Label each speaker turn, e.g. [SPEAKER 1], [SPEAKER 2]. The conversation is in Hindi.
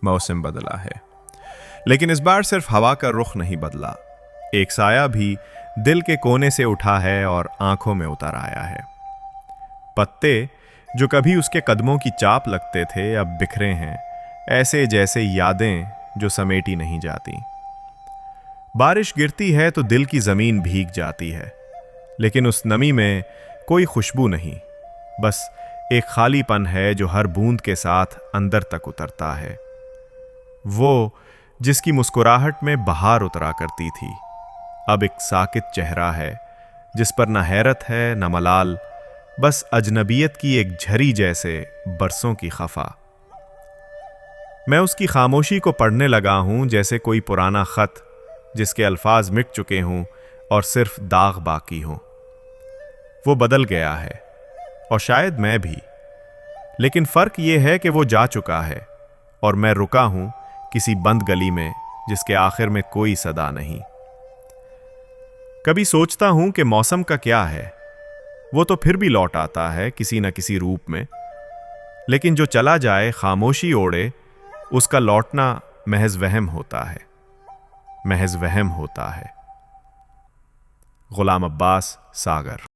[SPEAKER 1] मौसम बदला है, लेकिन इस बार सिर्फ हवा का रुख नहीं बदला, एक साया भी दिल के कोने से उठा है और आंखों में उतर आया है। पत्ते जो कभी उसके कदमों की चाप लगते थे अब बिखरे हैं, ऐसे जैसे यादें जो समेटी नहीं जाती। बारिश गिरती है तो दिल की जमीन भीग जाती है, लेकिन उस नमी में कोई खुशबू नहीं, बस एक खालीपन है जो हर बूंद के साथ अंदर तक उतरता है। वो जिसकी मुस्कुराहट में बहार उतरा करती थी, अब एक साकित चेहरा है जिस पर न हैरत है न मलाल, बस अजनबियत की एक झरी जैसे बरसों की खफा। मैं उसकी खामोशी को पढ़ने लगा हूं जैसे कोई पुराना खत जिसके अल्फाज मिट चुके हों और सिर्फ दाग बाकी हो। वो बदल गया है और शायद मैं भी, लेकिन फर्क ये है कि वो जा चुका है और मैं रुका हूं किसी बंद गली में जिसके आखिर में कोई सदा नहीं। कभी सोचता हूं कि मौसम का क्या है, वो तो फिर भी लौट आता है किसी न किसी रूप में, लेकिन जो चला जाए खामोशी ओढ़े, उसका लौटना महज वहम होता है, महज वहम होता है। गुलाम अब्बास, सागर।